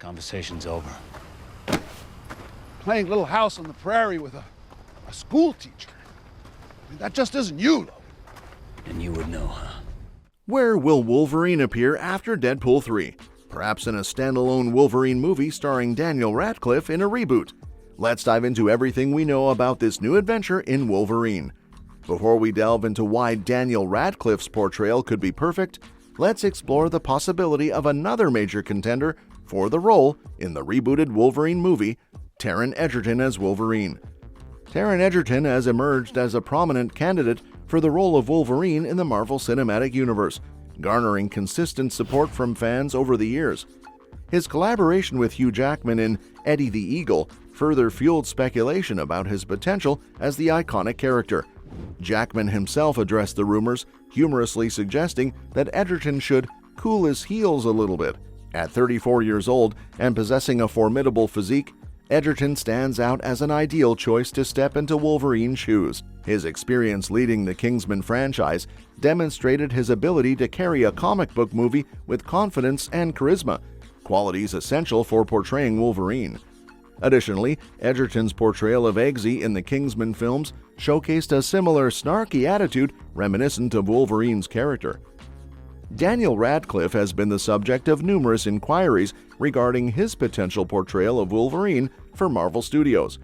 Conversation's over. Playing Little House on the Prairie with a school teacher. I mean, that just isn't you, Logan. And you would know, huh? Where will Wolverine appear after Deadpool 3? Perhaps in a standalone Wolverine movie starring Daniel Radcliffe in a reboot. Let's dive into everything we know about this new adventure in Wolverine. Before we delve into why Daniel Radcliffe's portrayal could be perfect, let's explore the possibility of another major contender for the role in the rebooted Wolverine movie, Taron Egerton as Wolverine. Taron Egerton has emerged as a prominent candidate for the role of Wolverine in the Marvel Cinematic Universe, garnering consistent support from fans over the years. His collaboration with Hugh Jackman in Eddie the Eagle further fueled speculation about his potential as the iconic character. Jackman himself addressed the rumors, humorously suggesting that Egerton should cool his heels a little bit. At 34 years old and possessing a formidable physique, Egerton stands out as an ideal choice to step into Wolverine's shoes. His experience leading the Kingsman franchise demonstrated his ability to carry a comic book movie with confidence and charisma, qualities essential for portraying Wolverine. Additionally, Egerton's portrayal of Eggsy in the Kingsman films showcased a similar snarky attitude reminiscent of Wolverine's character. Daniel Radcliffe has been the subject of numerous inquiries regarding his potential portrayal of Wolverine for Marvel Studios.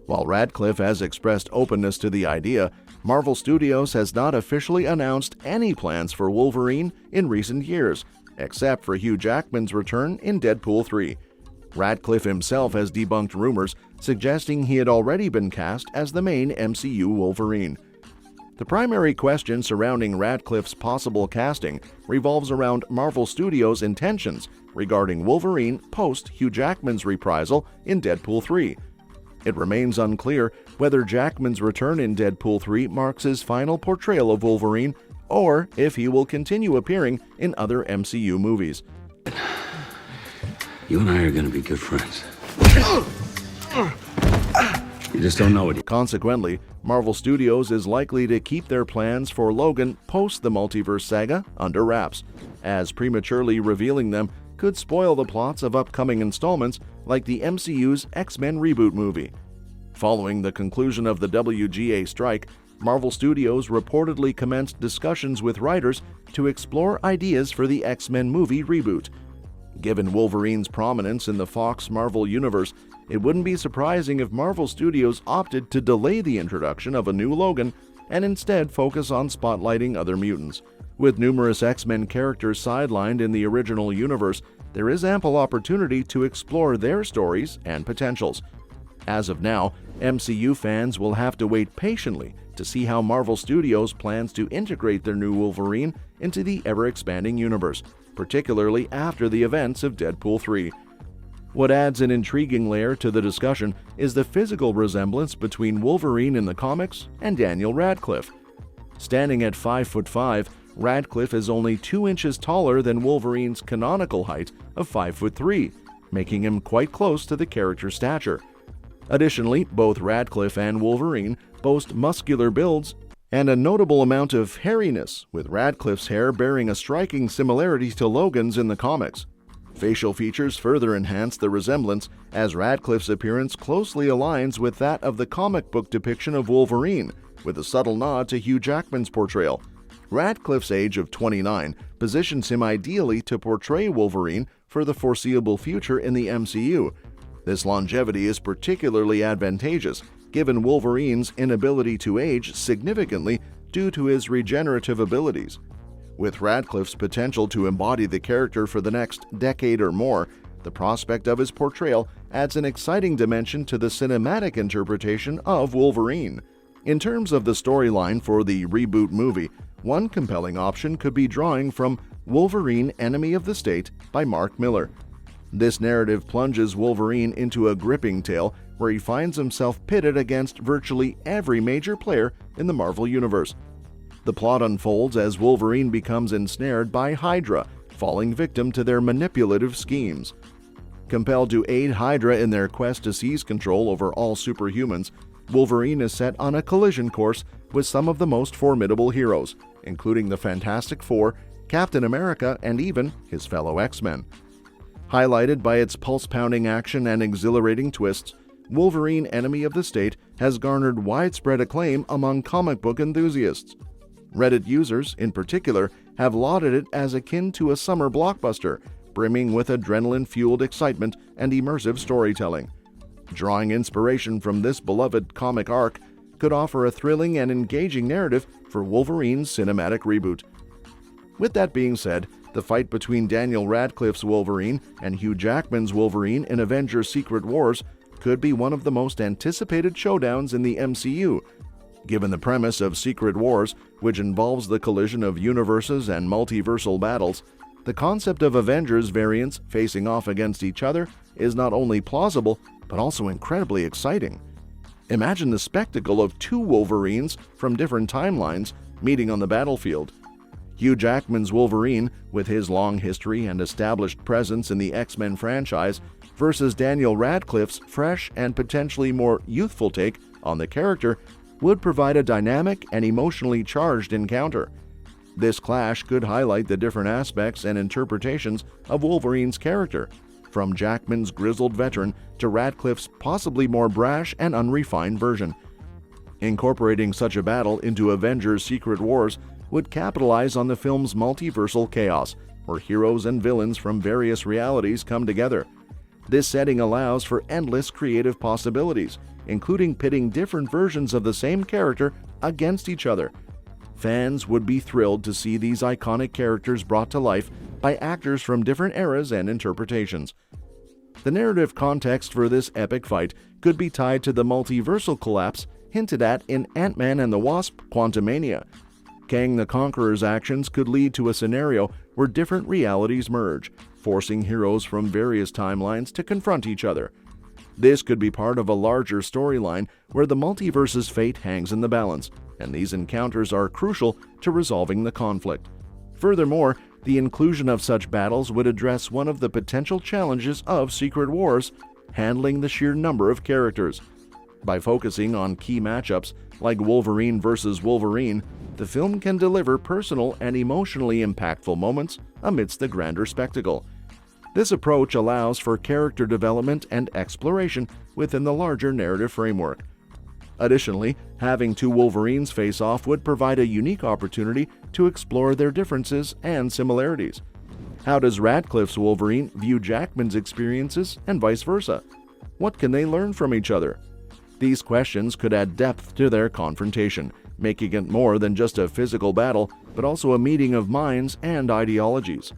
While Radcliffe has expressed openness to the idea, Marvel Studios has not officially announced any plans for Wolverine in recent years, except for Hugh Jackman's return in Deadpool 3. Radcliffe himself has debunked rumors suggesting he had already been cast as the main MCU Wolverine. The primary question surrounding Radcliffe's possible casting revolves around Marvel Studios' intentions regarding Wolverine post Hugh Jackman's reprisal in Deadpool 3. It remains unclear whether Jackman's return in Deadpool 3 marks his final portrayal of Wolverine or if he will continue appearing in other MCU movies. You and I are gonna be good friends. You just don't know it. Consequently, Marvel Studios is likely to keep their plans for Logan post the multiverse saga under wraps, as prematurely revealing them could spoil the plots of upcoming installments like the MCU's X-Men reboot movie. Following the conclusion of the WGA strike, Marvel Studios reportedly commenced discussions with writers to explore ideas for the X-Men movie reboot. Given Wolverine's prominence in the Fox Marvel universe, it wouldn't be surprising if Marvel Studios opted to delay the introduction of a new Logan and instead focus on spotlighting other mutants. With numerous X-Men characters sidelined in the original universe, there is ample opportunity to explore their stories and potentials. As of now, MCU fans will have to wait patiently to see how Marvel Studios plans to integrate their new Wolverine into the ever-expanding universe, particularly after the events of Deadpool 3. What adds an intriguing layer to the discussion is the physical resemblance between Wolverine in the comics and Daniel Radcliffe. Standing at 5'5", Radcliffe is only 2 inches taller than Wolverine's canonical height of 5'3", making him quite close to the character's stature. Additionally, both Radcliffe and Wolverine boast muscular builds and a notable amount of hairiness, with Radcliffe's hair bearing a striking similarity to Logan's in the comics. Facial features further enhance the resemblance, as Radcliffe's appearance closely aligns with that of the comic book depiction of Wolverine, with a subtle nod to Hugh Jackman's portrayal. Radcliffe's age of 29 positions him ideally to portray Wolverine for the foreseeable future in the MCU. This longevity is particularly advantageous, given Wolverine's inability to age significantly due to his regenerative abilities. With Radcliffe's potential to embody the character for the next decade or more, the prospect of his portrayal adds an exciting dimension to the cinematic interpretation of Wolverine. In terms of the storyline for the reboot movie, one compelling option could be drawing from Wolverine: Enemy of the State by Mark Millar. This narrative plunges Wolverine into a gripping tale where he finds himself pitted against virtually every major player in the Marvel Universe. The plot unfolds as Wolverine becomes ensnared by Hydra, falling victim to their manipulative schemes. Compelled to aid Hydra in their quest to seize control over all superhumans, Wolverine is set on a collision course with some of the most formidable heroes, including the Fantastic Four, Captain America, and even his fellow X-Men. Highlighted by its pulse-pounding action and exhilarating twists, Wolverine: Enemy of the State has garnered widespread acclaim among comic book enthusiasts. Reddit users, in particular, have lauded it as akin to a summer blockbuster, brimming with adrenaline-fueled excitement and immersive storytelling. Drawing inspiration from this beloved comic arc could offer a thrilling and engaging narrative for Wolverine's cinematic reboot. With that being said, the fight between Daniel Radcliffe's Wolverine and Hugh Jackman's Wolverine in Avengers: Secret Wars could be one of the most anticipated showdowns in the MCU. Given the premise of Secret Wars, which involves the collision of universes and multiversal battles, the concept of Avengers variants facing off against each other is not only plausible, but also incredibly exciting. Imagine the spectacle of two Wolverines from different timelines meeting on the battlefield. Hugh Jackman's Wolverine, with his long history and established presence in the X-Men franchise, versus Daniel Radcliffe's fresh and potentially more youthful take on the character, would provide a dynamic and emotionally charged encounter. This clash could highlight the different aspects and interpretations of Wolverine's character, from Jackman's grizzled veteran to Radcliffe's possibly more brash and unrefined version. Incorporating such a battle into Avengers: Secret Wars would capitalize on the film's multiversal chaos, where heroes and villains from various realities come together. This setting allows for endless creative possibilities, including pitting different versions of the same character against each other. Fans would be thrilled to see these iconic characters brought to life by actors from different eras and interpretations. The narrative context for this epic fight could be tied to the multiversal collapse hinted at in Ant-Man and the Wasp: Quantumania. Kang the Conqueror's actions could lead to a scenario where different realities merge, forcing heroes from various timelines to confront each other. This could be part of a larger storyline where the multiverse's fate hangs in the balance, and these encounters are crucial to resolving the conflict. Furthermore, the inclusion of such battles would address one of the potential challenges of Secret Wars: handling the sheer number of characters. By focusing on key matchups like Wolverine versus Wolverine, the film can deliver personal and emotionally impactful moments amidst the grander spectacle. This approach allows for character development and exploration within the larger narrative framework. Additionally, having two Wolverines face off would provide a unique opportunity to explore their differences and similarities. How does Radcliffe's Wolverine view Jackman's experiences and vice versa? What can they learn from each other? These questions could add depth to their confrontation, making it more than just a physical battle, but also a meeting of minds and ideologies.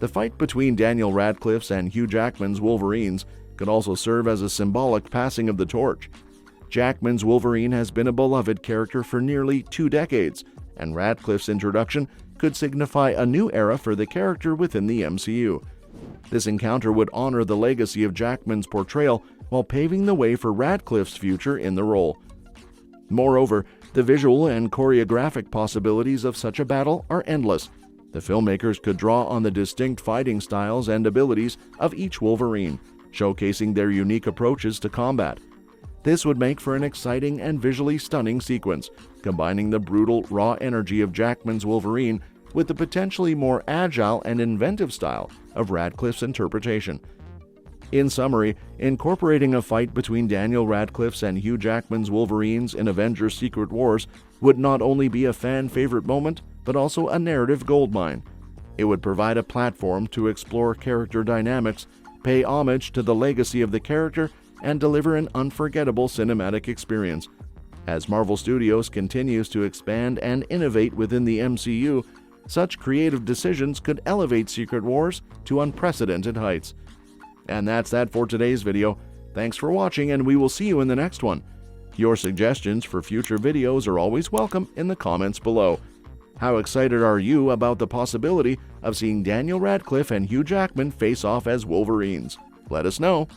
The fight between Daniel Radcliffe's and Hugh Jackman's Wolverines could also serve as a symbolic passing of the torch. Jackman's Wolverine has been a beloved character for nearly 2 decades, and Radcliffe's introduction could signify a new era for the character within the MCU. This encounter would honor the legacy of Jackman's portrayal while paving the way for Radcliffe's future in the role. Moreover, the visual and choreographic possibilities of such a battle are endless. The filmmakers could draw on the distinct fighting styles and abilities of each Wolverine, showcasing their unique approaches to combat. This would make for an exciting and visually stunning sequence, combining the brutal, raw energy of Jackman's Wolverine with the potentially more agile and inventive style of Radcliffe's interpretation. In summary, incorporating a fight between Daniel Radcliffe's and Hugh Jackman's Wolverines in Avengers: Secret Wars would not only be a fan-favorite moment, but also a narrative goldmine. It would provide a platform to explore character dynamics, pay homage to the legacy of the character, and deliver an unforgettable cinematic experience. As Marvel Studios continues to expand and innovate within the MCU, such creative decisions could elevate Secret Wars to unprecedented heights. And that's that for today's video. Thanks for watching, and we will see you in the next one. Your suggestions for future videos are always welcome in the comments below. How excited are you about the possibility of seeing Daniel Radcliffe and Hugh Jackman face off as Wolverines? Let us know.